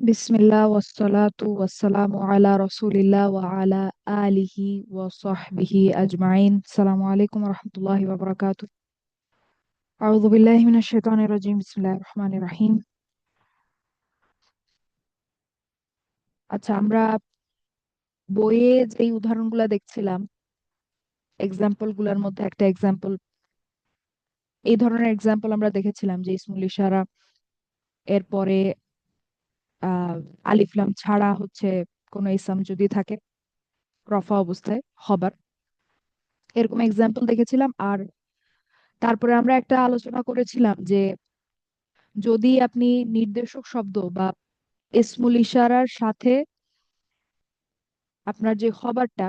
বিসমিল্লাহ ওয়াসসালাতু ওয়াসসালামু আলা রাসূলিল্লাহ ওয়া আলা আলিহি ওয়া সাহবিহি আজমাইন। আসসালামু আলাইকুম ওয়া রাহমাতুল্লাহি ওয়া বারাকাতুহু। আউযু বিল্লাহি মিনাশ শাইতানির রাজিম। বিসমিল্লাহির রহমানির রহিম। আচ্ছা, আমরা বইয়ে যেই উদাহরণগুলো দেখছিলাম, এক্সাম্পল গুলোর মধ্যে একটা এক্সাম্পল, এই ধরনের এক্সাম্পল আমরা দেখেছিলাম যে ইসমুল ইশারা এরপরে আহ আলিফ লাম ছাড়া হচ্ছে কোনো ইসম যদি থাকে রফা অবস্থায় হবার, এরকম এক্সাম্পল দেখেছিলাম। আর তারপরে আমরা একটা আলোচনা করেছিলাম যে যদি আপনি নির্দেশক শব্দ বা ইসমুল ইশারার সাথে আপনার যে খবরটা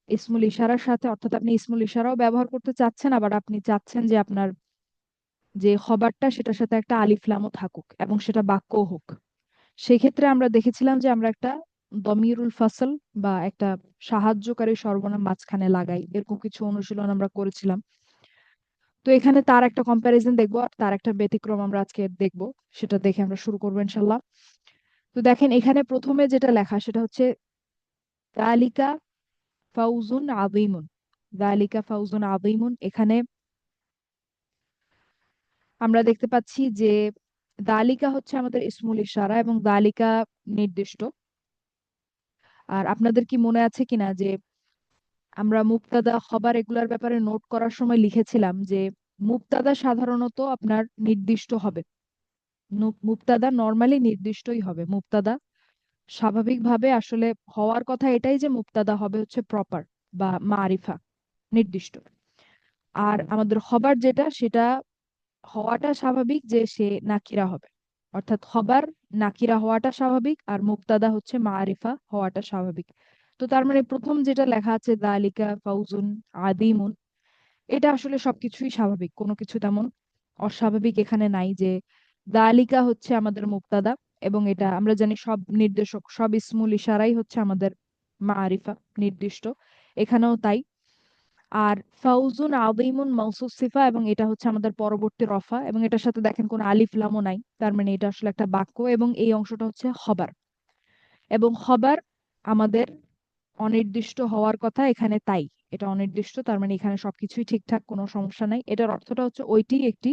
ইসমুল ইশারার সাথে, অর্থাৎ আপনি ইসমুল ইশারাও ব্যবহার করতে চাচ্ছেন, আবার আপনি চাচ্ছেন যে আপনার যে খবরটা সেটার সাথে একটা আলিফ লামও থাকুক এবং সেটা বাক্যও হোক, সেই ক্ষেত্রে আমরা দেখেছিলাম যে আমরা একটা দমিরুল ফাসল বা একটা সাহায্যকারী সর্বনাম মাঝখানে লাগাই, এরকম কিছু অনুশীলন আমরা করেছিলাম। তো এখানে তার একটা কম্প্যারিজন দেখবো আর তার একটা ব্যতিক্রম আমরা আজকে দেখবো, সেটা দেখে আমরা শুরু করবো ইনশাল্লাহ। তো দেখেন, এখানে প্রথমে যেটা লেখা সেটা হচ্ছে যালিকা ফাউজুন আযীমুন। যালিকা ফাউজুন আযীমুন, এখানে আমরা দেখতে পাচ্ছি যে দালিকা হচ্ছে আমাদের ইসমুল ইশারা এবং দালিকা নির্দিষ্ট। আর আপনাদের কি মনে আছে কিনা যে আমরা মুবতাদা খবর এগুলার ব্যাপারে নোট করার সময় লিখেছিলাম যে মুবতাদা সাধারণত আপনার নির্দিষ্ট হবে। মুবতাদা নর্মালি নির্দিষ্টই হবে। মুবতাদা স্বাভাবিকভাবে আসলে হওয়ার কথা এটাই যে মুবতাদা হবে হচ্ছে প্রপার বা মারিফা, নির্দিষ্ট। আর আমাদের হবার যেটা, সেটা হওয়াটা স্বাভাবিক যে সে নাকিরা হবে, অর্থাৎ হবার নাকিরা হওয়াটা স্বাভাবিক আর মুবতাদা হচ্ছে মারিফা হওয়াটা স্বাভাবিক। তো তার মানে প্রথম যেটা লেখা আছে দালিকা ফাউজুন আদিমুন, এটা আসলে সবকিছুই স্বাভাবিক, কোনো কিছু তেমন অস্বাভাবিক এখানে নাই। যে দালিকা হচ্ছে আমাদের মুবতাদা এবং এটা আমরা জানি সব নির্দেশক সব ইসমুল ইশারাই হচ্ছে আমাদের মারিফা, নির্দিষ্ট, এখানেও তাই। আর ফাউজুন আযীমুন মাওসুফ সিফা এবং এটা হচ্ছে আমাদের পরবর্তী রফা এবং এটার সাথে দেখেন কোনো আলিফ লামও নাই, তার মানে এটা আসলে একটা বাক্য এবং এই অংশটা হচ্ছে খবর। এবং খবর আমাদের অনির্দিষ্ট হওয়ার কথা, এখানে তাই এটা অনির্দিষ্ট, তার মানে এখানে সবকিছুই ঠিকঠাক, কোনো সমস্যা নাই। এটার অর্থটা হচ্ছে ওইটি একটি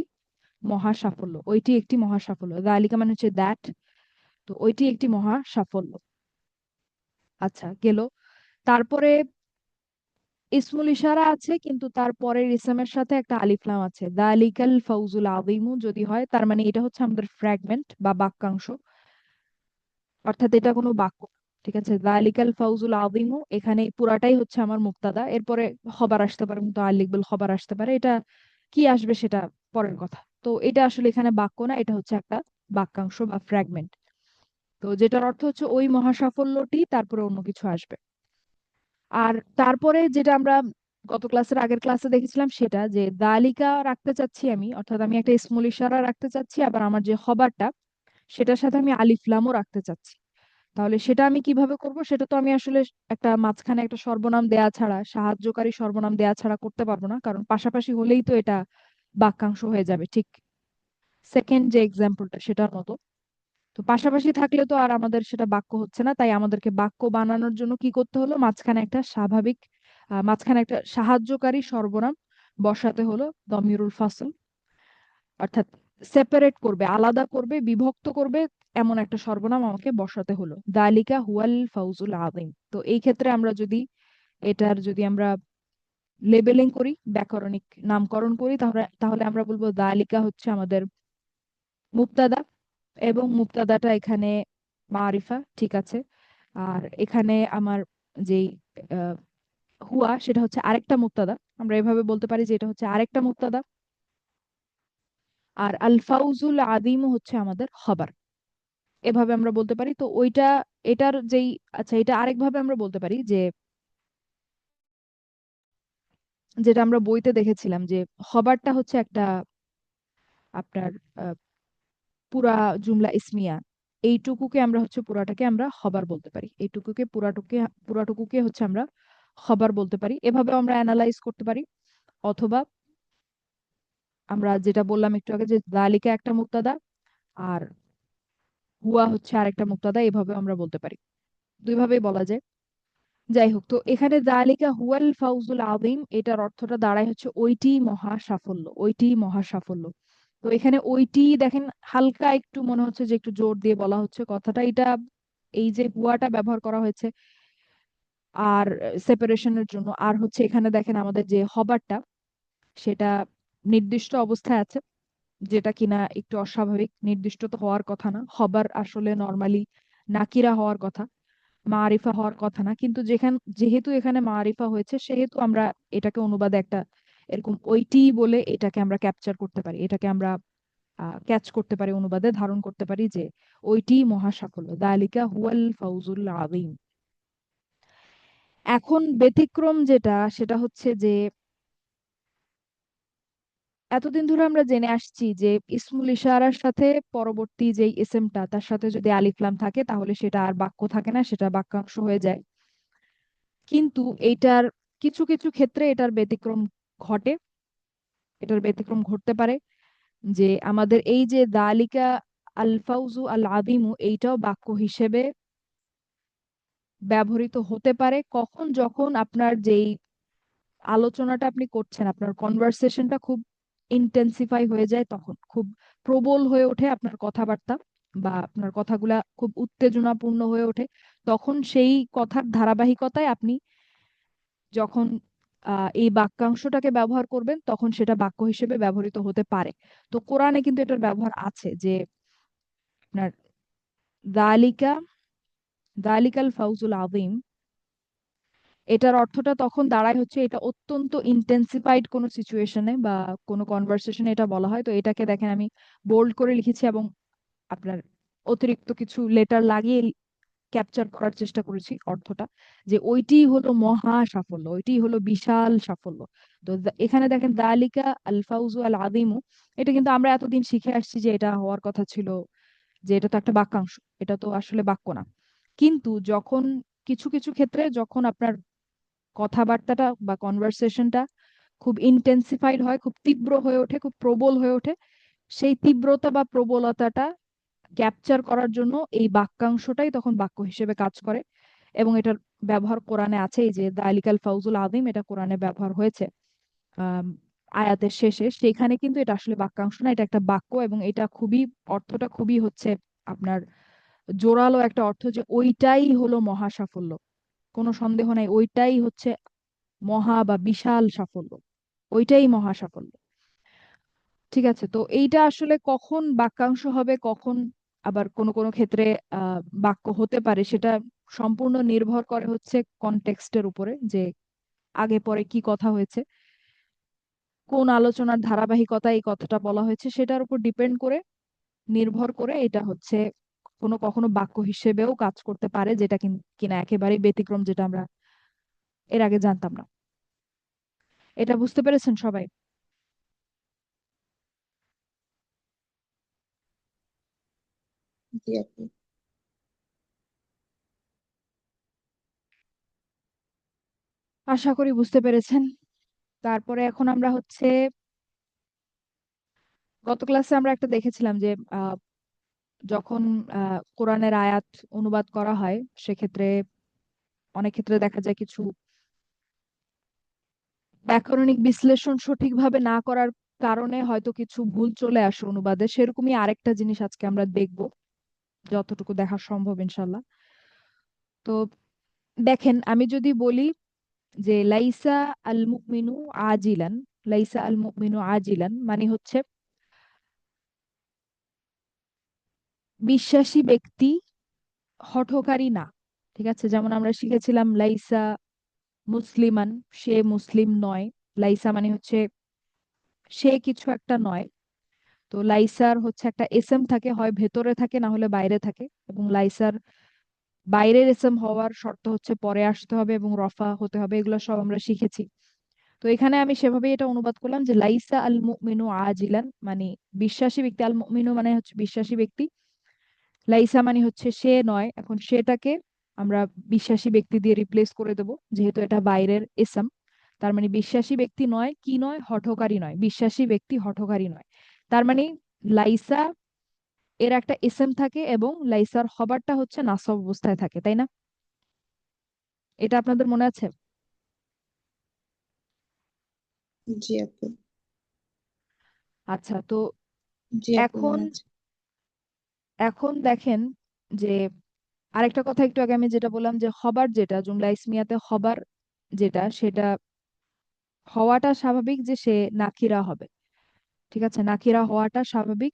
মহা সাফল্য, ওইটি একটি মহা সাফল্য। যালিকা মানে হচ্ছে দ্যাট, তো ওইটি একটি মহা সাফল্য। আচ্ছা, গেল। তারপরে ইসমুল ইশারা আছে কিন্তু তার পরের ইসমের সাথে একটা আলিফ লাম আছে, দালিকাল ফাউজুল আযীমু যদি হয়, তার মানে এটা হচ্ছে আমাদের ফ্র্যাগমেন্ট বা বাক্যাংশ, অর্থাৎ এটা কোনো বাক্য না। ঠিক আছে, দালিকাল ফাউজুল আযীমু, এখানে পুরাটাই হচ্ছে আমার মুক্তাদা, এরপরে খবর আসতে পারে, মুতাআল্লিক বিল খবর আসতে পারে, এটা কি আসবে সেটা পরের কথা। তো এটা আসলে এখানে বাক্য না, এটা হচ্ছে একটা বাক্যাংশ বা ফ্র্যাগমেন্ট। তো যেটার অর্থ হচ্ছে ওই মহাসাফল্যটি, তারপরে অন্য কিছু আসবে। আর তারপরে যেটা আমরা গত ক্লাসের আগের ক্লাসে দেখেছিলাম সেটা যে দালিকা রাখতে চাচ্ছি আমি, অর্থাৎ আমি একটা ইসমুল ইশারা রাখতে চাচ্ছি, আবার আমার যে খবরটা সেটার সাথে আমি আলিফ লামও রাখতে চাচ্ছি। তাহলে সেটা আমি কিভাবে করব? সেটা তো আমি আসলে একটা মাঝখানে একটা সর্বনাম দেয়া ছাড়া, সাহায্যকারী সর্বনাম দেয়া ছাড়া করতে পারবো না, কারণ পাশাপাশি হলেই তো এটা বাক্যাংশ হয়ে যাবে, ঠিক সেকেন্ড যে এক্সাম্পলটা সেটার মতো। তো পাশাপাশি থাকলে তো আর আমাদের সেটা বাক্য হচ্ছে না, তাই আমাদেরকে বাক্য বানানোর জন্য কি করতে হলো, মাঝখানে একটা স্বাভাবিক মাঝখানে একটা সাহায্যকারী সর্বনাম বসাতে হলো, দমিরুল ফাসল, অর্থাৎ সেপারেট করবে, আলাদা করবে, বিভক্ত করবে, এমন একটা সর্বনাম আমাকে বসাতে হলো। দালিকা হুয়াল ফাউজুল আযীম। তো এই ক্ষেত্রে আমরা যদি এটার যদি আমরা লেবেলিং করি, ব্যাকরণিক নামকরণ করি, তাহলে তাহলে আমরা বলবো দালিকা হচ্ছে আমাদের মুবতাদা এবং মুবতাদাটা এখানে মারিফা, ঠিক আছে। আর এখানে আমার যেই আহ, হুয়া সেটা হচ্ছে আরেকটা মুবতাদা, আমরা এভাবে বলতে পারি যে এটা হচ্ছে আরেকটা মুবতাদা। আর আল ফাউজুল আদিমু হচ্ছে আমাদের খবর, এভাবে আমরা বলতে পারি। তো ওইটা এটার যেই, আচ্ছা এটা আরেকভাবে আমরা বলতে পারি যে যেটা আমরা বইতে দেখেছিলাম যে খবরটা হচ্ছে একটা আপনার আহ, পুরা জুমলা ইসমিয়া, এইটুকুকে আমরা হচ্ছে পুরাটাকে আমরা খবর বলতে পারি, এইটুকুকে পুরাটুকুকে হচ্ছে আমরা খবর বলতে পারি, এভাবে আমরা অ্যানালাইজ করতে পারি। অথবা আমরা যেটা বললাম একটু আগে যে জালিকা একটা মুক্তাদা, আর হুয়া হচ্ছে আরেকটা মুক্তাদা, এভাবে আমরা বলতে পারি, দুই ভাবেই বলা যায়। যাই হোক, তো এখানে যালিকা হুয়াল ফাউজুল আযীম, এটার অর্থটা দাঁড়ায় হচ্ছে ওইটি মহা সাফল্য, ওইটি মহা সাফল্য। তো এখানে ওইটি দেখেন, হালকা একটু মনে হচ্ছে যে একটু জোর দিয়ে বলা হচ্ছে কথাটা, এটা এই যে হুয়াটা ব্যবহার করা হয়েছে আর সেপারেশনের জন্য, আর হচ্ছে এখানে দেখেন আমাদের যে হবারটা সেটা নির্দিষ্ট অবস্থায় আছে, যেটা কিনা একটু অস্বাভাবিক, নির্দিষ্ট তো হওয়ার কথা না, হবার আসলে নর্মালি নাকিরা হওয়ার কথা, মারিফা হওয়ার কথা না, কিন্তু যেহেতু এখানে মারিফা হয়েছে সেহেতু আমরা এটাকে অনুবাদে একটা এরকম ওইটি বলে এটাকে আমরা ক্যাপচার করতে পারি, এটাকে আমরা ক্যাচ করতে পারি, অনুবাদে ধারণ করতে পারি যে ওইটি মহা সাফল্য, দালিকা হুয়াল ফাউজুল আযীম। এখন ব্যতিক্রম যেটা, সেটা হচ্ছে যে এতদিন ধরে আমরা জেনে আসছি যে ইসমুল ইশারার সাথে পরবর্তী যে ইসেমটা তার সাথে যদি আলিফ লাম থাকে তাহলে সেটা আর বাক্য থাকে না, সেটা বাক্যাংশ হয়ে যায়। কিন্তু এইটার কিছু কিছু ক্ষেত্রে এটার ব্যতিক্রম ঘটে, এটার ব্যতিক্রম ঘটতে পারে, যে আমাদের এই যে দালিকা আল ফাউজু আল আযীমু, এইটাও বাক্য হিসেবে ব্যবহৃত হতে পারে কখন, যখন আপনার যেই আলোচনাটা আপনি করছেন, আপনার কনভারসেশনটা খুব ইন্টেন্সিফাই হয়ে যায়, তখন খুব প্রবল হয়ে ওঠে আপনার কথাবার্তা, বা আপনার কথাগুলা খুব উত্তেজনাপূর্ণ হয়ে ওঠে, তখন সেই কথার ধারাবাহিকতায় আপনি যখন এই বাক্যাংশটাকে ব্যবহার করবেন তখন সেটা বাক্য হিসেবে ব্যবহৃত হতে পারে। তো কোরআনে কিন্তু এটার ব্যবহার আছে, যে আপনার দালিকা দালিকাল ফাউজুল আযীম, এটার অর্থটা তখন দাঁড়ায় হচ্ছে এটা অত্যন্ত ইন্টেন্সিফাইড কোনো সিচুয়েশনে বা কোনো কনভারসেশনে এটা বলা হয়। তো এটাকে দেখেন আমি বোল্ড করে লিখেছি এবং আপনার অতিরিক্ত কিছু লেটার লাগিয়ে ক্যাপচার করার চেষ্টা করেছি অর্থটা, যে ওইটি হলো মহা সাফল্য, ওইটি হলো বিশাল সাফল্য। তো এখানে দেখেন দালিকা আল ফাউজু আল আযীমু, এটা কিন্তু আমরা এতদিন শিখে আসছি যে এটা হওয়ার কথা ছিল, যে এটা তো একটা বাক্যাংশ, এটা তো আসলে বাক্য না। কিন্তু যখন কিছু কিছু ক্ষেত্রে যখন আপনার কথাবার্তাটা বা কনভারসেশনটা খুব ইন্টেন্সিফাইড হয়, খুব তীব্র হয়ে ওঠে, খুব প্রবল হয়ে ওঠে, সেই তীব্রতা বা প্রবলতাটা ক্যাপচার করার জন্য এই বাক্যাংশটাই তখন বাক্য হিসেবে কাজ করে। এবং এটার ব্যবহার কোরআনে আছে, এই যে দালিকাল ফাউজুল আযীম, এটা কোরআনে ব্যবহার হয়েছে আম, আয়াতের শেষে, সেখানে কিন্তু এটা আসলে বাক্যাংশ না, এটা একটা বাক্য, এবং এটা খুবই, অর্থটা খুবই হচ্ছে আপনার জোরালো একটা অর্থ, যে ওইটাই হলো মহা সাফল্য, কোনো সন্দেহ নাই, ওইটাই হচ্ছে মহা বা বিশাল সাফল্য, ওইটাই মহা সাফল্য। ঠিক আছে, তো এইটা আসলে কখন বাক্যাংশ হবে, কখন আবার কোনো কোনো ক্ষেত্রে বাক্য হতে পারে, সেটা সম্পূর্ণ নির্ভর করে হচ্ছে কনটেক্সটের উপরে, যে আগে পরে কি কথা হয়েছে, কোন আলোচনার ধারাবাহিকতা এই কথাটা বলা হয়েছে, সেটার উপর ডিপেন্ড করে, নির্ভর করে এটা হচ্ছে কোনো কখনো বাক্য হিসেবেও কাজ করতে পারে, যেটা কিনা একেবারেই ব্যতিক্রম, যেটা আমরা এর আগে জানতাম না। এটা বুঝতে পেরেছেন সবাই? জি আপু। আশা করি বুঝতে পেরেছেন। তারপরে এখন আমরা হচ্ছে গত ক্লাসে আমরা একটা দেখেছিলাম যে যখন কোরআনের আয়াত অনুবাদ করা হয়, সেক্ষেত্রে অনেক ক্ষেত্রে দেখা যায় কিছু ব্যাকরণিক বিশ্লেষণ সঠিকভাবে না করার কারণে হয়তো কিছু ভুল চলে আসে অনুবাদে, সেরকমই আরেকটা জিনিস আজকে আমরা দেখব, যতটুকু দেখা সম্ভব ইনশাল্লাহ। তো দেখেন, আমি যদি বলি যে লাইসা আল মুমিনু আজিলান, লাইসা আল মুমিনু আজিলান মানে হচ্ছে বিশ্বাসী ব্যক্তি হঠকারী না। ঠিক আছে, যেমন আমরা শিখেছিলাম লাইসা মুসলিমান, সে মুসলিম নয়, লাইসা মানে হচ্ছে সে কিছু একটা নয়। তো লাইসার হচ্ছে একটা এসএম থাকে, হয় ভেতরে থাকে না হলে বাইরে থাকে, এবং লাইসার বাইরের এসএম হওয়ার শর্ত হচ্ছে পরে আসতে হবে এবং রফা হতে হবে, এগুলো সব আমরা শিখেছি। তো এখানে আমি সেভাবে এটা অনুবাদ করলাম যে লাইসা আল মুমিনু আজিলান মানে বিশ্বাসী ব্যক্তি, আল মুমিনু মানে হচ্ছে বিশ্বাসী ব্যক্তি, লাইসা মানে হচ্ছে সে নয়, এখন সেটাকে আমরা বিশ্বাসী ব্যক্তি দিয়ে রিপ্লেস করে দেব, যেহেতু এটা বাইরের ইসম। তার মানে বিশ্বাসী ব্যক্তি নয়, কি নয়, হঠকারী নয়, বিশ্বাসী ব্যক্তি হঠকারী নয়। তার মানে লাইসা এর একটা ইসম থাকে এবং লাইসার খবরটা হচ্ছে নাসব অবস্থায় থাকে, তাই না? এটা আপনাদের মনে আছে? জি আপু। আচ্ছা, তো জি আপু এখন মনে আছে। এখন দেখেন যে আরেকটা কথা একটু আগে আমি যেটা বললাম যে খবর, যেটা জুমলা ইসমিয়াতে খবর যেটা, সেটা হওয়াটা স্বাভাবিক যে সে নাকিরা হবে। ঠিক আছে, নাকিরা হওয়াটা স্বাভাবিক,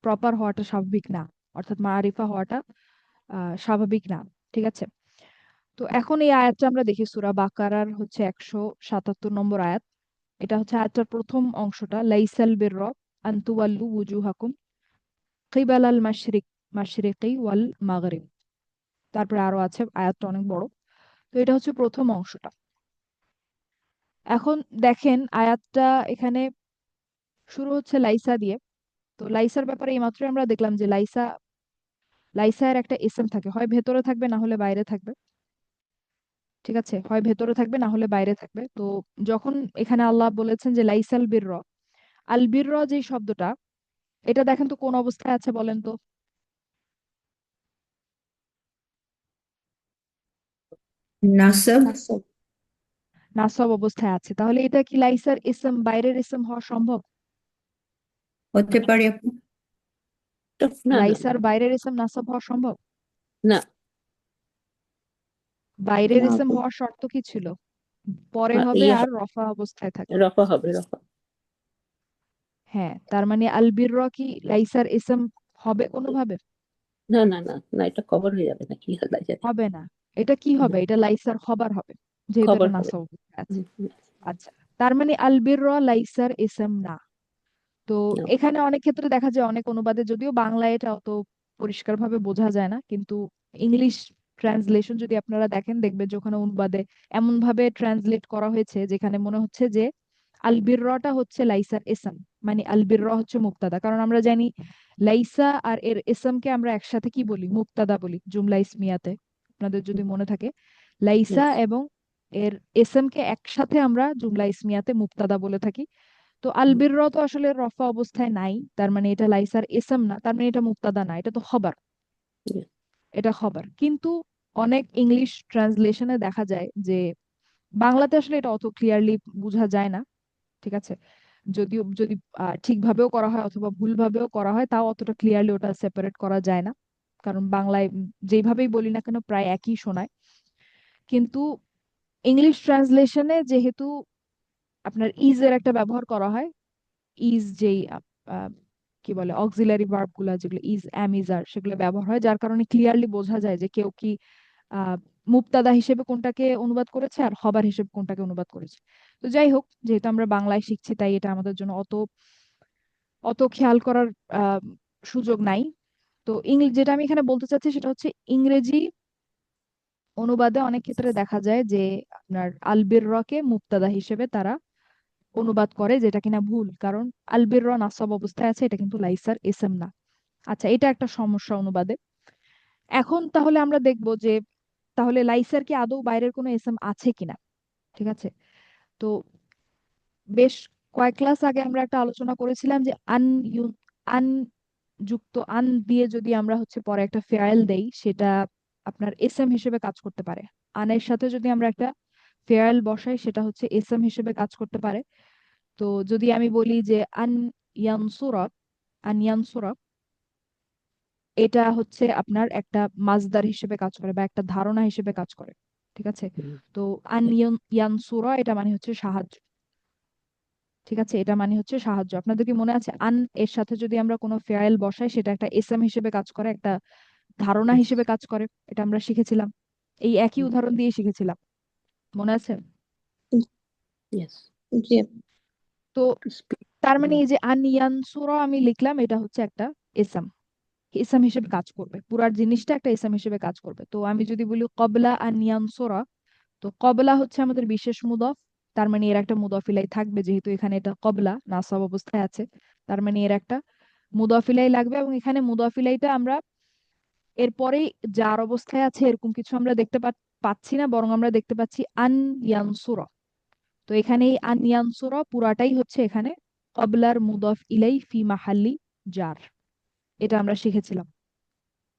প্রপার হওয়াটা স্বাভাবিক না, অর্থাৎ মারিফা হওয়াটা স্বাভাবিক না। ঠিক আছে, তো এখন এই আয়াতটা আমরা দেখি, সূরা বাকারার হচ্ছে 177 নম্বর আয়াত। এটা হচ্ছে আয়াতটার প্রথম অংশটা, লাইসাল বিররা আন তুওয়াল্লু ওয়ুজুহাকুম কিবালাল মাশরিকি ওয়াল মাগরিব। তারপরে আরো আছে, আয়াতটা অনেক বড়। তো এটা হচ্ছে প্রথম অংশটা। এখন দেখেন আয়াতটা এখানে শুরু হচ্ছে লাইসা দিয়ে। তো লাইসার ব্যাপারে এইমাত্র আমরা দেখলাম যে লাইসা, লাইসা এর একটা ইসম থাকে, হয় ভেতরে থাকবে না হলে বাইরে থাকবে। ঠিক আছে, হয় ভেতরে থাকবে না হলে বাইরে থাকবে। তো যখন এখানে আল্লাহ বলেছেন যে লাইসাল বিররা, আল বিররা যে শব্দটা, এটা দেখেন তো কোন অবস্থায় আছে বলেন তো? নাসব। নাসব অবস্থায় আছে। তাহলে এটা কি লাইসার ইসম, বাইরের ইসম হওয়া সম্ভব? হতে পারে আপু। না না লাইসার বাইরের ইসম নাসব হওয়া সম্ভব? না। বাইরের না ইসম আপু। হওয়ার শর্ত কি ছিল? পরে হবে ইয়ে আর রফা অবস্থায় থাকবে। রফা হবে, রফা। হ্যাঁ, তার মানে আল বিররা কি লাইসার ইসম হবে কোনোভাবে? না না না না, এটা কভার হয়ে যাবে না, কি হল যাবে। হবে না। এটা কি হবে? এটা লাইসার খবর হবে, যেহেতু খবর এটা হবে। নাসব অবস্থায় আছে। হুম, হুম, আচ্ছা, তার মানে আল বিররা লাইসার ইসম না। তো না। এখানে অনেক ক্ষেত্রে দেখা যায়, অনেক অনুবাদে, যদিও বাংলায় এটা অত পরিষ্কারভাবে বোঝা যায় না, কিন্তু ইংলিশ ট্রান্সলেশন যদি আপনারা দেখেন, দেখবেন যে ওখানে অনুবাদে এমন ভাবে ট্রান্সলেট করা হয়েছে যেখানে মনে হচ্ছে যে আল বিররাটা হচ্ছে লাইসার ইসম, মানে আল বিররা হচ্ছে মুক্তাদা। কারণ আমরা জানি লাইসা আর এর ইসমকে আমরা একসাথে কি বলি? মুক্তাদা বলি জুমলা ইসমিয়াতে, আপনাদের যদি মনে থাকে। লাইসা Yes, এবং এর ইসমকে একসাথে আমরা জুমলা ইসমিয়াতে মুক্তাদা বলে থাকি। তো হুম, আলবিররা তো আসলে রফা অবস্থায় নাই, তার মানে এটা লাইসার ইসম না, তার মানে এটা মুক্তাদা না, এটা তো খবর। yes, এটা খবর, কিন্তু অনেক ইংলিশ ট্রান্সলেশনে দেখা যায় যে বাংলাতে আসলে এটা অত ক্লিয়ারলি বোঝা যায় না। ঠিক আছে, যদিও যদি ঠিকভাবেও করা হয় অথবা ভুলভাবেও করা হয়, তাও অতটা ক্লিয়ারলি ওটা সেপারেট করা যায় না। কারণ বাংলায় যেভাবেই বলি না কেন প্রায় একই শোনায়। কিন্তু ইংলিশ ট্রান্সলেশনে যেহেতু আপনার ইজ এর একটা ব্যবহার করা হয়, ইজ যেই আহ, কি বলে অক্সিলারি ভার্ব গুলা, যেগুলো ইজ অ্যাম ইজ আর, সেগুলো ব্যবহার হয়, যার কারণে ক্লিয়ারলি বোঝা যায় যে কেউ কি আহ মুবতাদা হিসেবে কোনটাকে অনুবাদ করেছে আর খবর হিসেবে কোনটাকে অনুবাদ করেছে। তো যাই হোক, যেহেতু আমরা বাংলায় শিখছি তাই এটা আমাদের জন্য অত অত খেয়াল করার আহ সুযোগ নাই। তো ইংরেজি, যেটা আমি এখানে বলতে চাচ্ছি সেটা হচ্ছে ইংরেজি অনুবাদে অনেক ক্ষেত্রে দেখা যায় যে আপনার আলবির রকে মুবতাদা হিসেবে তারা অনুবাদ করে, যেটা কিনা ভুল। কারণ আলবির র নাসব অবস্থায় আছে, এটা কিন্তু লাইসার এসএম না। আচ্ছা, এটা একটা সমস্যা অনুবাদে। এখন তাহলে আমরা দেখব যে তাহলে লাইসার কি আদৌ বাইরের কোনো এসএম আছে কিনা। ঠিক আছে, তো বেশ কয়েক ক্লাস আগে আমরা একটা আলোচনা করেছিলাম যে আন যুক্ত আন দিয়ে যদি আমরা হচ্ছে পরে একটা ফেয়াল দেই, সেটা আপনার এসএম হিসেবে কাজ করতে পারে। আনের সাথে যদি আমরা একটা ফেয়াল বসাই, সেটা হচ্ছে এসএম হিসেবে কাজ করতে পারে। তো যদি আমি বলি যে আন ইয়ানসুরা, আন ইয়ানসুরা, এটা হচ্ছে আপনার একটা মাজদার হিসেবে কাজ করে বা একটা ধারণা হিসেবে কাজ করে। ঠিক আছে, হুম, তো আন ইয়ানসুরা এটা মানে হচ্ছে সাহায্য। ঠিক আছে, এটা মানে হচ্ছে সাহায্য। আপনাদের কি মনে আছে আন এর সাথে যদি আমরা কোনো ফেয়াল বসাই, সেটা একটা এসএম হিসেবে কাজ করে, একটা ধারণা yes, হিসেবে কাজ করে? এটা আমরা শিখেছিলাম, এই একই উদাহরণ দিয়ে শিখেছিলাম, মনে আছে? yes. জি আপু। তো To speak. তার মানে হুম, এই যে আন ইয়ানসুরা আমি লিখলাম, এটা হচ্ছে একটা এসএম, ইসম হিসেবে কাজ করবে, পুরার জিনিসটা একটা ইসম হিসেবে কাজ করবে। তো আমি যদি বলি কবলা আন ইয়ানসুরা, তো কবলা হচ্ছে আমাদের বিশেষ মুদফ, তার মানে এর একটা মুদফিলাই থাকবে, যেহেতু এখানে এটা কবলা নাসাব অবস্থায় আছে, তার মানে এর একটা মুদফিলাই লাগবে। এবং এখানে মুদফিলাইটা আমরা এরপরেই যার অবস্থায় আছে এরকম কিছু আমরা দেখতে পাচ্ছি না, বরং আমরা দেখতে পাচ্ছি আন ইয়ানসুরা। তো এখানে এই আন ইয়ানসুরা পুরাটাই হচ্ছে এখানে কবলার মুদফ ইলাই ফি মাহাল্লি জার, এটা আমরা শিখেছিলাম।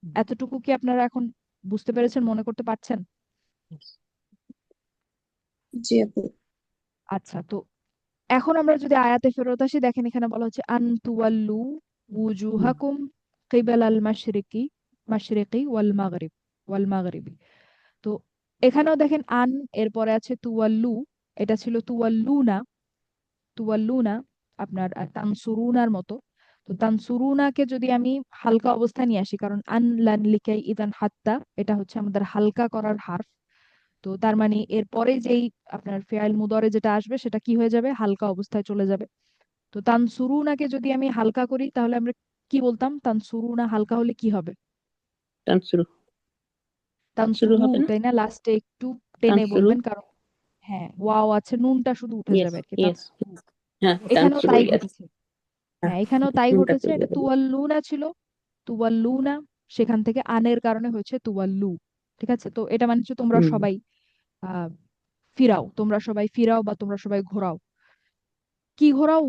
এতটুকু কি আপনারা এখন বুঝতে পেরেছেন, মনে করতে পারছেন? জি আপু। আচ্ছা, তো এখন আমরা যদি আয়াতে ফেরত আসি, দেখেন এখানে বলা হচ্ছে আন তুওয়াল্লু উজুহাকুম কিবাল আল মাশরিকি মাশরিকি ওয়াল মাগরিবি। তো এখানেও দেখেন আন, এরপরে আছে তুওয়াল্লু, এটা ছিল তুওয়াল্লুনা। তুওয়াল্লুনা আপনার তানসুরুনার মতো। তো তানসুরুনাকে যদি আমি হালকা অবস্থায় নিয়ে আসি, কারণ আন লান লিকাই ইদান হাত্তা, এটা হচ্ছে আমাদের হালকা করার হারফ। তো তার মানে এরপরে যেই আপনার ফেআইল মুদরে যেটা আসবে সেটা কি হয়ে যাবে, হালকা অবস্থায় চলে যাবে। তো তানসুরুনাকে যদি আমি হালকা করি তাহলে আমরা কি বলতাম? তানসুরুনা হালকা হলে কি হবে? তানসুরু শুরু তানসুরু, হবে না? তাই না? লাস্টে একটু টেনে তানসুরু। বলবেন, কারণ হ্যাঁ ওয়াও আছে, নুনটা শুধু উঠে ইয়েস যাবে আর কি। ইয়েস। হ্যাঁ, এখানেও তানসুরু, তাই ইয়েস। ঘটেছে। হ্যাঁ, হ্যাঁ, এখানেও তাই নুনটা ঘটেছে। চলে এটা যাবে। তুওয়াল্লুনা ছিল, তুওয়াল্লুনা, সেখান থেকে আনের কারণে হয়েছে তুওয়াল্লু। ঠিক আছে, তো এটা মানে হচ্ছে তোমরা হুম। সবাই ফিরাও, তোমরা সবাই ফিরাও বা তোমরা সবাই ঘোরাও। কি ঘোরাও?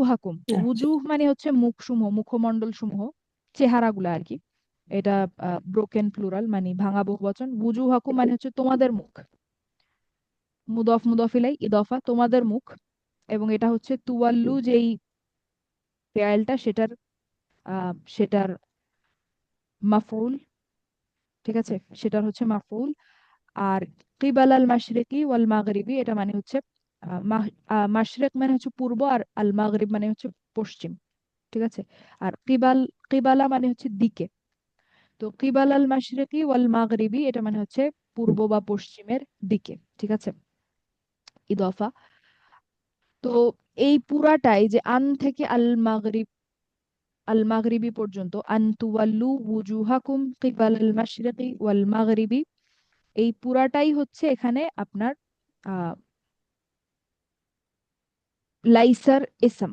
হাকুম। আচ্ছা। উজুহ মানে হচ্ছে মুখ সমূহ, মুখমণ্ডল সমূহ, চেহারাগুলো আর কি। এটা ব্রোকেন প্লুরাল, মানে ভাঙা বহুবচন। হাকুম মানে হচ্ছে তোমাদের মুখ, মুদফ মুদফিলাই ইদফা, তোমাদের মুখ। এবং এটা হচ্ছে তুওয়াল্লু যেই ফেয়ালটা, সেটার মাফউল। ঠিক আছে, সেটার হচ্ছে মাফউল। আর কিবাল আল মাশরিকি ওয়াল মাগরিবি, এটা মানে হচ্ছে মাশরিক মানে হচ্ছে পূর্ব, আর আল মাগরিব মানে হচ্ছে পশ্চিম। ঠিক আছে, আর কিবালা মানে হচ্ছে দিকে। তো কিবাল আল মাশরিকি ওয়াল মাগরিবি, এটা মানে হচ্ছে পূর্ব বা পশ্চিমের দিকে। ঠিক আছে, ইদফা। তো এই পুরাটাই যে আন থেকে আল মাগরিবি পর্যন্ত, আন তুওয়াল্লু উজুহাকুম কিবাল আল মাশরিকি ওয়াল মাগরিবি, এই পুরাটাই হচ্ছে এখানে আপনার আহ লাইসার ইসম।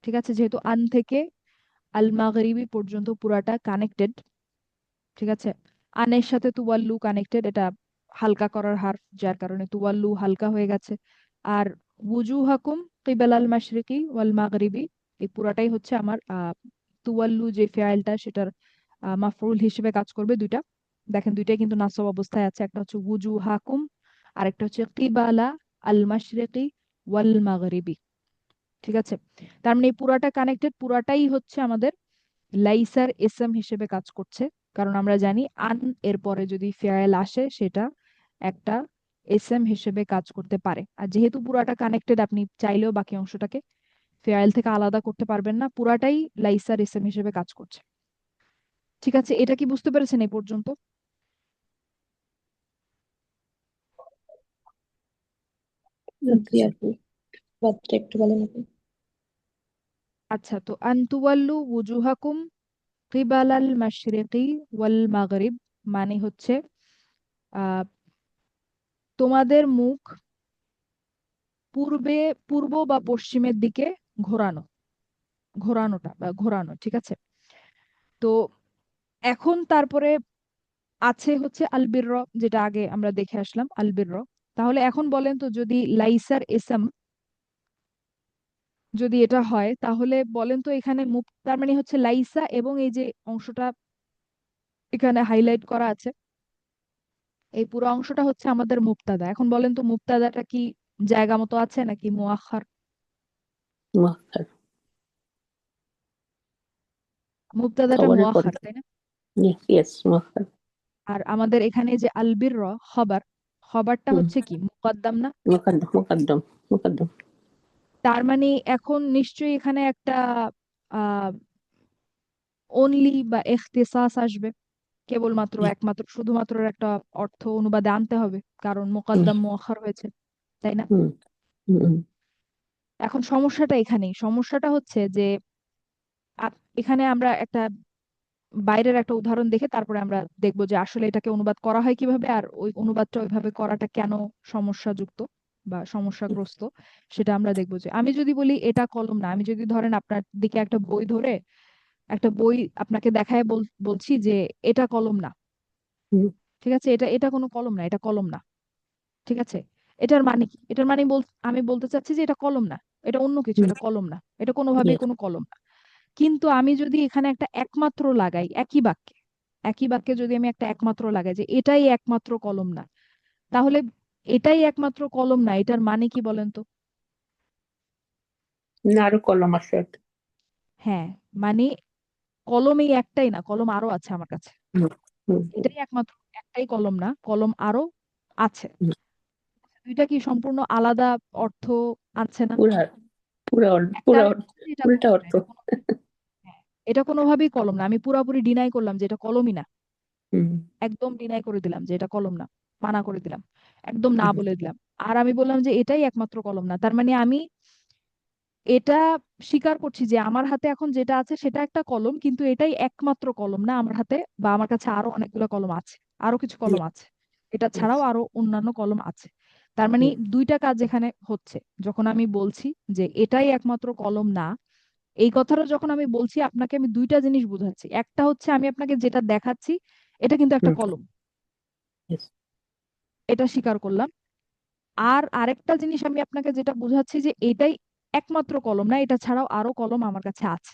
ঠিক আছে, যেহেতু আন থেকে আল মাগরিবি পর্যন্ত পুরাটা কানেক্টেড। ঠিক আছে, আনের সাথে তুওয়াল্লু কানেক্টেড, এটা হালকা করার হারফ, যার কারণে তুওয়াল্লু হালকা হয়ে গেছে। আর ওয়ুজুহাকুম কিবাল আল মাশরিকি ওয়াল মাগরিবি, এই পুরাটাই হচ্ছে আমার তুওয়াল্লু যে ফেআইলটা, সেটার মাফউল হিসেবে কাজ করবে। দুইটা দেখেন, দুইটাই কিন্তু নাসব অবস্থায় আছে। একটা হচ্ছে ওয়ুজুহাকুম, আর একটা হচ্ছে কিবালা আল মাশরিকি ওয়াল মাগরিবি। ঠিক আছে, তার মানে এই পুরাটা কানেক্টেড, পুরাটাই হচ্ছে আমাদের লাইসার এসএম হিসেবে কাজ করছে। কারণ আমরা জানি আন এর পরে যদি ফেয়াল আসে সেটা একটা এসএম হিসেবে কাজ করতে পারে। আর যেহেতু পুরাটা কানেক্টেড, আপনি চাইলেও বাকি অংশটাকে ফেয়াল থেকে আলাদা করতে পারবেন না, পুরাটাই লাইসার এসএম হিসেবে কাজ করছে। ঠিক আছে, এটা কি বুঝতে পেরেছেন এই পর্যন্ত? জি আপু, বাদটা একটু বলেন আপু। আচ্ছা, তো আনতুওয়াল্লু ওয়ুজুহাকুম কিবালাল মাশরিকি ওয়াল মাগরিব মানে হচ্ছে আহ তোমাদের মুখ পূর্ব বা পশ্চিমের দিকে ঘোরানো, ঘোরানো। ঠিক আছে, তো এখন তারপরে আছে হচ্ছে আলবির, যেটা আগে আমরা দেখে আসলাম আলবির। তাহলে এখন বলেন তো, যদি লাইসার ইসম যদি এটা হয়, তাহলে বলেন তো এখানে তার মানে হচ্ছে লাইসা, এবং এই যে অংশটা এখানে হাইলাইট করা আছে, এই পুরো অংশটা হচ্ছে আমাদের মুবতাদা। এখন বলেন তো মুবতাদাটা কি জায়গা মতো আছে নাকি মুআখার? মুআক্কার। মুবতাদাটা খবরের মুআখার, পরে। তাই না? Yes yes, মুআক্কার। আর আমাদের এখানে যে আলবির খবরটা হুম। হচ্ছে কি মুকদ্দাম না? মুকাদ্দম মুকাদ্দম মুকাদ্দম। তার মানে এখন নিশ্চয়ই এখানে একটা আহ অনলি বা ইখতিসাস আসবে, কেবলমাত্র একমাত্র শুধুমাত্র এর একটা অর্থ অনুবাদে আনতে হবে, কারণ মুকদ্দাম মুআখার হয়েছে, তাই না? হুম হুম এখন সমস্যাটা এখানেই, সমস্যাটা হচ্ছে যে এখানে আমরা একটা বাইরের একটা উদাহরণ দেখে তারপরে আমরা দেখবো যে আসলে এটাকে অনুবাদ করা হয় কিভাবে, আর ওই অনুবাদটা ওইভাবে করাটা কেন সমস্যাযুক্ত বা সমস্যাগ্রস্ত, সেটা আমরা দেখবো। যে আমি যদি বলি এটা কলম না, আমি যদি ধরেন আপনার দিকে একটা বই ধরে একটা বই আপনাকে দেখায় বলছি যে এটা কলম না। হুম। ঠিক আছে, এটা এটা কোনো কলম না, এটা কলম না। ঠিক আছে, এটার মানে কি? এটার মানে আমি বলতে চাচ্ছি যে এটা কলম না, এটা অন্য কিছু, এটা কলম না, এটা কোনোভাবেই ইয়েস। কোনো কলম না। কিন্তু আমি যদি এখানে একটা একমাত্র লাগাই একই বাক্যে যদি আমি একটা একমাত্র লাগাই যে এটাই একমাত্র কলম না, তাহলে এটাই একমাত্র কলম না এটার মানে কি বলেন তো? না আরো কলম আছে। হ্যাঁ, মানে কলম এই একটাই না, কলম আরো আছে আমার কাছে। হুম, হুম, এটাই একমাত্র একটাই কলম না, কলম আরো আছে। হুম। দুইটা কি সম্পূর্ণ আলাদা অর্থ আছে না? পুরা পুরা একটা পুরা আমি বলছি যে এটা উল্টা কলম না, অর্থ। হ্যাঁ, এটা কোনোভাবেই কলম না, আমি পুরাপুরি ডিনাই করলাম যে এটা কলমই না। হুম, একদম ডিনাই করে দিলাম যে এটা কলম না, মানা করে দিলাম, একদম না হুম, বলে দিলাম। আর আমি বললাম যে এটাই একমাত্র কলম না, তার মানে আমি এটা স্বীকার করছি যে আমার হাতে এখন যেটা আছে সেটা একটা কলম, কিন্তু এটাই একমাত্র কলম না আমার হাতে, বা আমার কাছে আরো অনেকগুলো কলম আছে, আরো কিছু কলম আছে, এটা yes, ছাড়াও আরো অন্যান্য কলম আছে। তার মানে হুম, দুইটা কাজ এখানে হচ্ছে। যখন আমি বলছি যে এটাই একমাত্র কলম না, এই কথাটা যখন আমি বলছি আপনাকে আমি দুইটা জিনিস বুঝাচ্ছি। একটা হচ্ছে আমি আপনাকে যেটা দেখাচ্ছি এটা কিন্তু একটা হুম, কলম, yes, এটা স্বীকার করলাম। আর আরেকটা জিনিস আমি আপনাকে যেটা বুঝাচ্ছি যে এটাই একমাত্র কলম না, এটা ছাড়াও আরো কলম আমার কাছে আছে।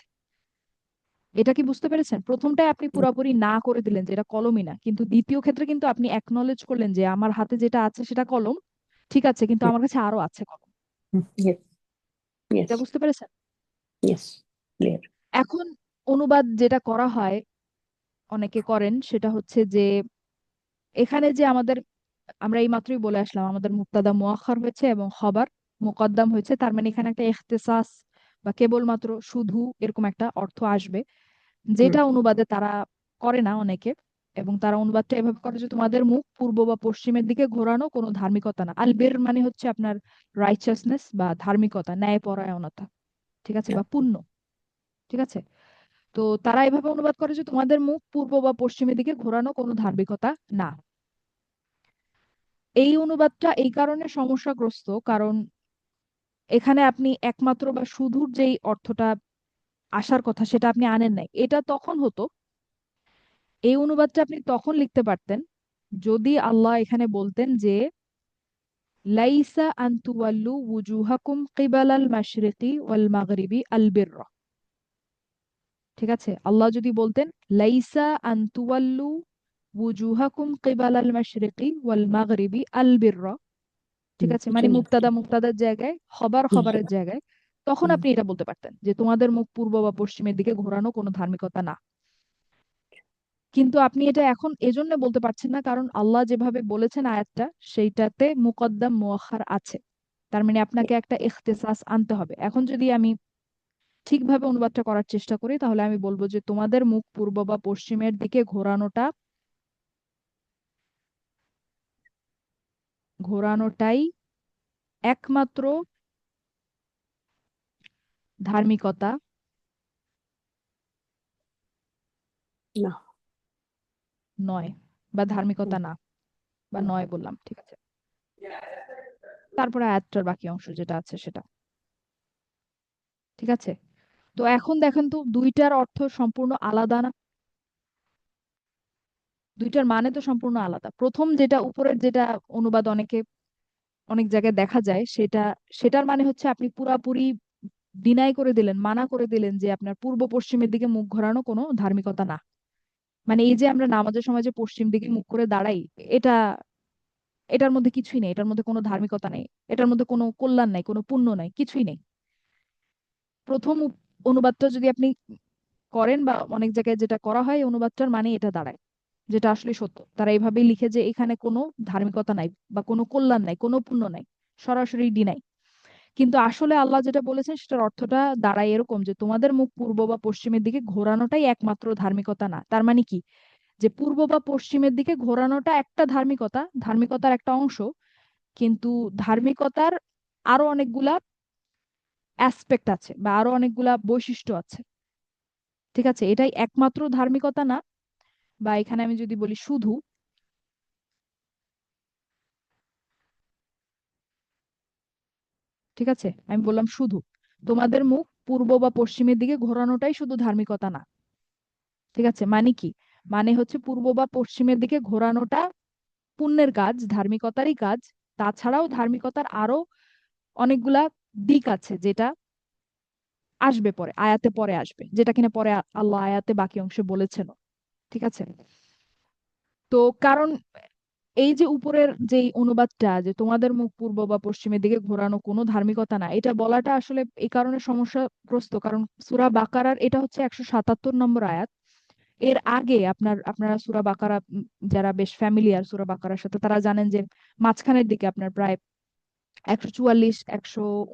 এটা কি বুঝতে পেরেছেন? প্রথমটায় আপনি পুরাপুরি না করে দিলেন যে এটা কলমই না, কিন্তু দ্বিতীয় ক্ষেত্রে কিন্তু আপনি অ্যাকনলেজ করলেন যে আমার হাতে যেটা আছে সেটা কলম, ঠিক আছে, কিন্তু আমার কাছে আরো আছে কলম। yes, এটা yes, বুঝতে পেরেছেন? yes, clear. এখন অনুবাদ যেটা করা হয়, অনেকে করেন, সেটা হচ্ছে যে এখানে যে আমাদের, আমরা এই মাত্রই বলে আসলাম আমাদের মুবতাদা মুআখার হয়েছে এবং খবর মুকদ্দাম হয়েছে, তার মানে এখানে একটা ইখতিসাস বা কেবলমাত্র শুধু এরকম একটা অর্থ আসবে, হুম, যেটা অনুবাদে তারা করে না অনেকে। এবং তারা অনুবাদটা এভাবে করে যে তোমাদের মুখ পূর্ব বা পশ্চিমের দিকে ঘোরানো কোনো ধার্মিকতা না। আলবের মানে হচ্ছে আপনার রাইচাসনেস বা ধার্মিকতা, ন্যায়পরায়ণতা, ঠিক আছে, yeah, বা পুণ্য, ঠিক আছে। তো তারা এভাবে অনুবাদ করে যে তোমাদের মুখ পূর্ব বা পশ্চিমের দিকে ঘোরানো কোনো ধার্মিকতা না। এই অনুবাদটা এই কারণে সমস্যাগ্রস্ত, কারণ এখানে আপনি একমাত্র বা শুধুর যেই অর্থটা আসার কথা সেটা আপনি আনেন নাই। এটা তখন হতো, এই অনুবাদটা আপনি তখন লিখতে পারতেন যদি আল্লাহ এখানে বলতেন যে লাইসা আন তুওয়াল্লু ওয়ুজুহাকুম কিবালাল মাশরিকি ওয়াল মাগরিবি আল বিররা। ঠিক আছে, আল্লাহ যদি বলতেন লাইসা আন তুওয়াল্লু ওয়ুজুহাকুম কিবালাল মাশরিকি ওয়াল মাগরিবি আল বিররা, ঠিক হুম, আছে, এটা মানে না, মুবতাদা মুবতাদার জায়গায় খবর খবরের জায়গায়, তখন হুম, আপনি এটা বলতে পারতেন যে তোমাদের মুখ পূর্ব বা পশ্চিমের দিকে ঘোরানো কোনো ধার্মিকতা না। কিন্তু আপনি এটা এখন এজন্য বলতে পারছেন না কারণ আল্লাহ যেভাবে বলেছেন আয়াতটা সেইটাতে মুকদ্দাম মুআখার আছে। তার মানে আপনাকে একটা ইখতিসাস আনতে হবে। এখন যদি আমি ঠিকভাবে অনুবাদটা করার চেষ্টা করি তাহলে আমি বলবো যে তোমাদের মুখ পূর্ব বা পশ্চিমের দিকে ঘোরানোটাই একমাত্র ধার্মিকতা না, নয়, বা হুম, ধার্মিকতা না, বা হুম, নয় বললাম, ঠিক আছে। তারপরে আয়াতটার বাকি অংশ যেটা আছে সেটা, ঠিক আছে। তো এখন দেখেন তো দুইটার অর্থ সম্পূর্ণ আলাদা না? দুইটার মানে তো সম্পূর্ণ আলাদা। প্রথম যেটা উপরের যেটা অনুবাদ অনেকে অনেক জায়গায় দেখা যায় সেটা, সেটার মানে হচ্ছে আপনি পুরাপুরি ডিনাই করে দিলেন, মানা করে দিলেন যে আপনার পূর্ব পশ্চিমের দিকে মুখ ঘোরানো কোনো ধার্মিকতা না। মানে এই যে আমরা নামাজের সময় যে পশ্চিম দিকে মুখ করে দাঁড়াই, এটা, এটার মধ্যে কিছুই নেই, এটার মধ্যে কোনো ধার্মিকতা নেই, এটার মধ্যে কোনো কল্যাণ নাই, কোনো পুণ্য নাই, কিছুই নেই। প্রথম অনুবাদটা যদি আপনি করেন বা অনেক জায়গায় যেটা করা হয় এই অনুবাদটার মানে এটা দাঁড়ায়, যেটা আসলে সত্য। তারা এইভাবেই লিখে যে এখানে কোনো ধার্মিকতা নাই বা কোনো কল্যাণ নাই, কোনো পুণ্য নাই, সরাসরি ডিনাই। কিন্তু আসলে আল্লাহ যেটা বলেছেন সেটার অর্থটা দাঁড়ায় এরকম যে তোমাদের মুখ পূর্ব বা পশ্চিমের দিকে ঘোরানোটাই একমাত্র ধার্মিকতা না। তার মানে কি, যে পূর্ব বা পশ্চিমের দিকে ঘোরানোটা একটা ধার্মিকতা, ধার্মিকতার একটা অংশ, কিন্তু ধার্মিকতার আরো অনেকগুলা অ্যাসপেক্ট আছে বা আরো অনেকগুলা বৈশিষ্ট্য আছে, ঠিক আছে। এটাই একমাত্র ধার্মিকতা না, বা এখানে আমি যদি বলি শুধু, ঠিক আছে, আমি বললাম শুধু তোমাদের মুখ পূর্ব বা পশ্চিমের দিকে ঘোরানোটাই শুধু ধার্মিকতা না, ঠিক আছে। মানে কি, মানে হচ্ছে পূর্ব বা পশ্চিমের দিকে ঘোরানোটা পুণ্যের কাজ, ধার্মিকতারই কাজ। তাছাড়াও ধার্মিকতার আরো অনেকগুলা দিক আছে যেটা আসবে, পরে আয়াতে পরে আসবে, যেটা কিনা পরে আল্লাহ আয়াতে বাকি অংশে বলেছেন। ঠিক আছে? তো কারণ এই যে উপরের যে অনুবাদটা, যে তোমাদের মুখ পূর্ব বা পশ্চিমের দিকে ঘোরানো কোনো ধার্মিকতা না, এটা বলাটা আসলে এই কারণে সমস্যাগ্রস্ত, কারণ সূরা বাকারার এটা হচ্ছে 177 নম্বর আয়াত। এর আগে আপনারা সূরা বাকারা যারা বেশ ফ্যামিলিয়ার সূরা বাকারার সাথে, তারা জানেন যে মাঝখানের দিকে আপনার প্রায় 144,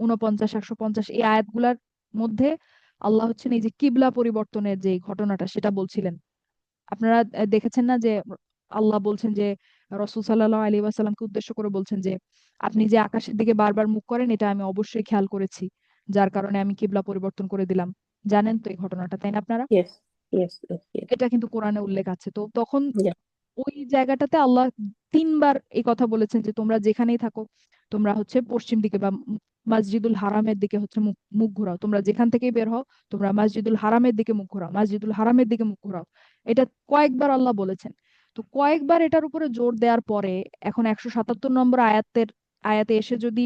149, 150 এই আয়াতগুলার মধ্যে আল্লাহ হচ্ছেন এই যে কিবলা পরিবর্তনের যে ঘটনাটা সেটা বলছিলেন। আপনারা দেখেছেন না যে আল্লাহ বলছেন যে রাসূল সাল্লাল্লাহু আলাইহি ওয়াসাল্লামকে উদ্দেশ্য করে বলছেন যে আপনি যে আকাশের দিকে বারবার মুখ করেন এটা আমি অবশ্যই খেয়াল করেছি, যার কারণে আমি কিবলা পরিবর্তন করে দিলাম। জানেন তো এই ঘটনাটা, তাই না আপনারা? Yes, yes, yes, yes. এটা কিন্তু কোরআনে উল্লেখ আছে। তো তখন ওই জায়গাটাতে আল্লাহ 3বার এই কথা বলেছেন যে তোমরা যেখানেই থাকো, তোমরা হচ্ছে পশ্চিম দিকে বা মসজিদুল হারামের দিকে হচ্ছে মুখ মুখ ঘোরাও। তোমরা যেখান থেকেই বের হও, তোমরা মসজিদুল হারামের দিকে মুখ ঘোরাও, মসজিদুল হারামের দিকে মুখ ঘোরাও। এটা কয়েকবার আল্লাহ বলেছেন। তো কয়েকবার এটার উপরে জোর দেওয়ার পরে এখন 177 নম্বর আয়াতে এসে যদি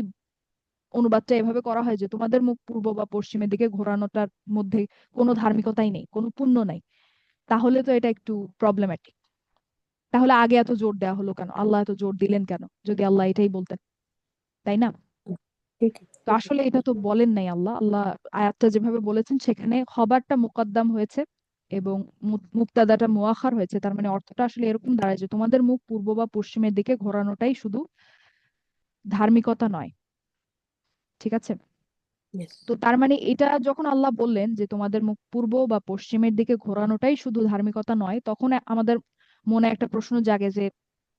অনুবাদটা এভাবে করা হয় যে তোমাদের মুখ পূর্ব বা পশ্চিমের দিকে ঘোরানোটার মধ্যে কোনো ধার্মিকতাই নেই, কোনো পুণ্য নাই, তাহলে তো এটা একটু প্রবলেম্যাটিক। তাহলে আগে এত জোর দেওয়া হলো কেন, আল্লাহ এত জোর দিলেন কেন, যদি আল্লাহ এটাই বলতেন, তাই না? ঠিকই, তো ঠিকই। আসলে এটা তো বলেন নাই আল্লাহ। আল্লাহ আয়াতটা যেভাবে বলেছেন সেখানে খবরটা মুকদ্দাম হয়েছে এবং মুক্তাদাটা মুআখার হয়েছে। তার মানে অর্থটা আসলে এরকম দাঁড়ায় যে তোমাদের মুখ পূর্ব বা পশ্চিমের দিকে ঘোরানোটাই শুধু ধার্মিকতা নয়। ঠিক আছে? ইয়েস। তো তার মানে এটা যখন আল্লাহ বললেন যে তোমাদের মুখ পূর্ব বা পশ্চিমের দিকে ঘোরানোটাই শুধু ধার্মিকতা নয়, তখন আমাদের মনে একটা প্রশ্ন জাগে যে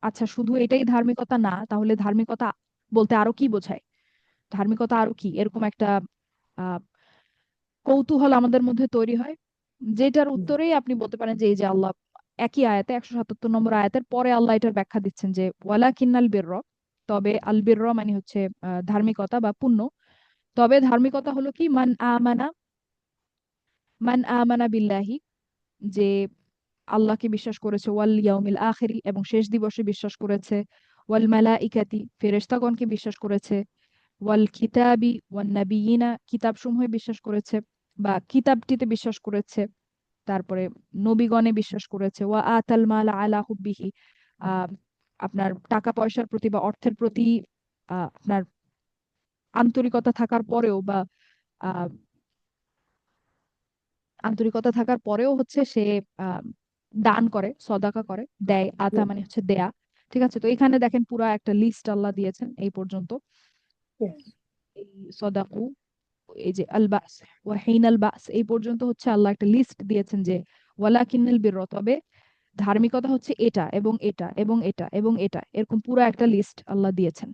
আচ্ছা, শুধু এটাই ধার্মিকতা না, তাহলে ধার্মিকতা বলতে আরো কি বোঝায়, ধার্মিকতা আরো কি, এরকম একটা আহ কৌতূহল আমাদের মধ্যে তৈরি হয়, যেটার উত্তরেই আপনি বলতে পারেন যে এই যে আল্লাহ একই আয়াতে 177 নম্বর আয়াতের পরে আল্লাহ এটার ব্যাখ্যা দিচ্ছেন যে ওয়ালাকিন্নাল বিরর, তবে আল বিরর মানে হচ্ছে ধার্মিকতা বা পুণ্য। তবে ধার্মিকতা হলো কি, মান আমানা বিল্লাহি, যে আল্লাহকে বিশ্বাস করেছে, ওয়াল ইয়াউমিল আখিরি এবং শেষ দিবসে বিশ্বাস করেছে, ওয়াল মালাইকাতি ফেরেশতাগণকে বিশ্বাস করেছে, ওয়াল কিতাবি ওয়ান নাবিয়িনা কিতাব সমূহে বিশ্বাস করেছে বা কিতাবটিতে বিশ্বাস করেছে, তারপরে নবীগণে বিশ্বাস করেছে, ওয়া আতাল মাল আলা হুব্বিহি, আহ আপনার টাকা পয়সার প্রতি বা অর্থের প্রতি আপনার আন্তরিকতা থাকার পরেও বা আহ আন্তরিকতা থাকার পরেও হচ্ছে সে আহ দান করে, সদাকা করে, দেয়। আতা মানে হচ্ছে দেয়া। ঠিক আছে? তো এখানে দেখেন পুরা একটা লিস্ট আল্লাহ দিয়েছেন এই পর্যন্ত। ইয়েস। এই সদাকু, এই যে আল বাস ওয়া হিনাল বাস, এই পর্যন্ত হচ্ছে আল্লাহ একটা লিস্ট দিয়েছেন যে ওয়ালাকিন্নাল বিরর, তবে ধার্মিকতা হচ্ছে এটা এবং এটা এবং এটা এবং এটা, এরকম পুরো একটা লিস্ট আল্লাহ দিয়েছেন।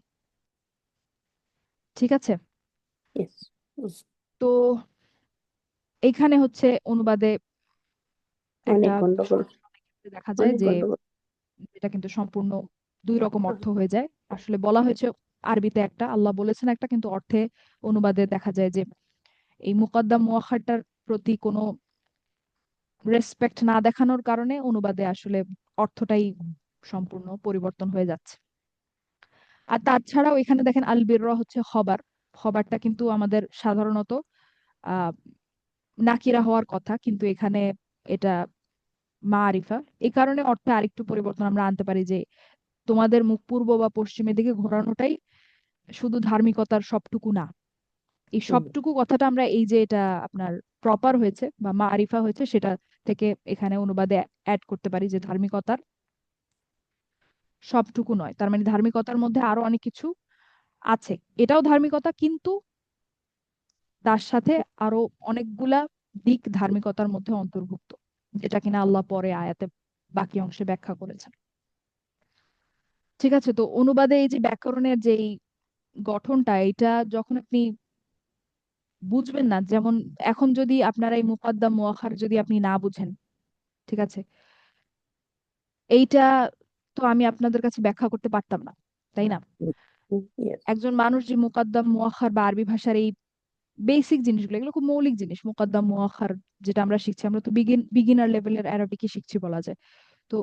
ঠিক আছে? ইয়েস। তো এখানে হচ্ছে অনুবাদে একটা অনেক গন্ডগোল, সমস্যা অনেক ক্ষেত্রে দেখা যায় অনেক যে গন্ডগোল। এটা কিন্তু সম্পূর্ণ দুই রকম অর্থ হয়ে যায়। আসলে বলা হয়েছে আরবিতে একটা, আল্লাহ বলেছেন একটা, কিন্তু অর্থে অনুবাদে দেখা যায় যে এই মুকদ্দাম মুআখারটার প্রতি কোনো রেসপেক্ট না দেখানোর কারণে অনুবাদে আসলে অর্থটাই সম্পূর্ণ পরিবর্তন হয়ে যাচ্ছে। আর তাছাড়াও এখানে দেখেন আল বিররা হচ্ছে খবর, খবরটা কিন্তু আমাদের সাধারণত আহ নাকিরা হওয়ার কথা, কিন্তু এখানে এটা মারিফা। এই কারণে অর্থে আরেকটু পরিবর্তন আমরা আনতে পারি যে তোমাদের মুখ পূর্ব বা পশ্চিমের দিকে ঘোরানোটাই শুধু ধার্মিকতার সবটুকু না। এই সবটুকু কথাটা আমরা এই যে এটা আপনার প্রপার হয়েছে বা মারিফা হয়েছে সেটা থেকে এখানে অনুবাদে অ্যাড করতে পারি যে ধার্মিকতার সবটুকু নয়, তার মানে ধার্মিকতার মধ্যে আরো অনেক কিছু আছে। এটাও ধার্মিকতা, কিন্তু তার সাথে আরো অনেকগুলা দিক ধার্মিকতার মধ্যে অন্তর্ভুক্ত, যেটা কিনা আল্লাহ পরে আয়াতে বাকি অংশে ব্যাখ্যা করেছেন। ঠিক আছে? তো অনুবাদে এই যে ব্যাকরণের যে গঠনটা, এটা যখন আপনি বুঝবেন না, যেমন এখন যদি আপনারা এই মুকাদ্দাম মুআখার যদি আপনি না বুঝেন, ঠিক আছে, এইটা তো আমি আপনাদের কাছে ব্যাখ্যা করতে পারতাম না, তাই না? ইয়েস। একজন মানুষ যে মুকাদ্দাম মুআখার বা আরবি ভাষার এই বেসিক জিনিসগুলো, এগুলো খুব মৌলিক জিনিস, মুকাদ্দাম মুআখার যেটা আমরা শিখছি, আমরা তো বিগিনার লেভেলের আরবিকই শিখছি বলা যায়। তো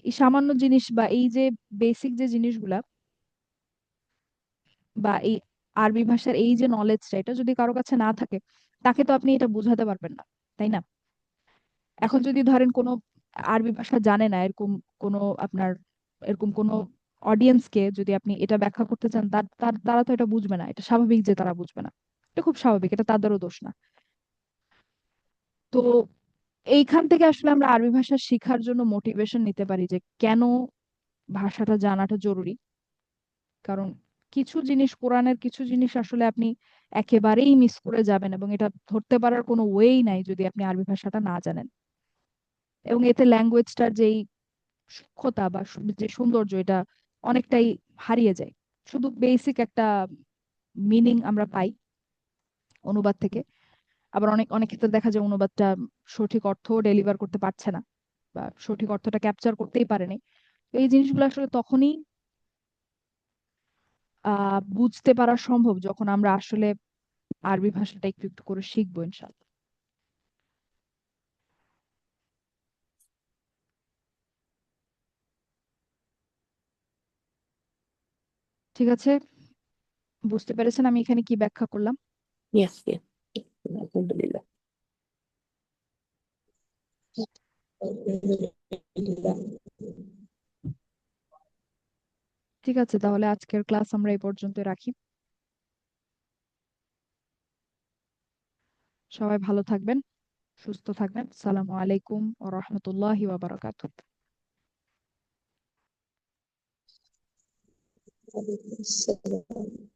এই সামান্য জিনিস বা এই যে বেসিক যে জিনিসগুলা বা এই আরবি ভাষার এই যে নলেজটা, এটা যদি কারো কাছে না থাকে, তাকে তো আপনি এটা বোঝাতে পারবেন না, তাই না? এখন যদি ধরেন কোনো আরবি ভাষা জানে না এরকম কোনো আপনার এরকম কোনো অডিয়েন্সকে যদি আপনি এটা ব্যাখ্যা করতে চান, তারা তো এটা বুঝবে না। এটা স্বাভাবিক যে তারা বুঝবে না, এটা খুব স্বাভাবিক, এটা তাদেরও দোষ না। তো এইখান থেকে আসলে আমরা আরবি ভাষা শেখার জন্য মোটিভেশন নিতে পারি যে কেন ভাষাটা জানাটা জরুরি। কারণ কিছু জিনিস, কোরআনের কিছু জিনিস আসলে আপনি একেবারেই মিস করে যাবেন, এবং এটা ধরতে পারার কোনো ওয়েই নাই যদি আপনি আরবি ভাষাটা না জানেন। এবং এতে ল্যাঙ্গুয়েজটার যেই সূক্ষ্মতা বা যে সৌন্দর্য, এটা অনেকটাই হারিয়ে যায়। শুধু বেসিক একটা মিনিং আমরা পাই অনুবাদ থেকে। আবার অনেক অনেক ক্ষেত্রে দেখা যায় অনুবাদটা সঠিক অর্থ ডেলিভার করতে পারছে না, বা সঠিক অর্থটা ক্যাপচার করতেই পারেনি। তো এই জিনিসগুলো আসলে তখনই বুঝতে পারা সম্ভব যখন আমরা আসলে আরবি ভাষাটা একটু একটু করে শিখবো ইনশাল্লাহ। ঠিক আছে, বুঝতে পেরেছেন আমি এখানে কি ব্যাখ্যা করলাম? ইয়েস, ইয়েস, আলহামদুলিল্লাহ। আলহামদুলিল্লাহ। ঠিক আছে, তাহলে আজকের ক্লাস আমরা এই পর্যন্ত রাখি। সবাই ভালো থাকবেন, সুস্থ থাকবেন। আসসালামু আলাইকুম ওয়া রাহমাতুল্লাহি ওয়া বারাকাতুহু। ওয়ালাইকুম আসসালাম।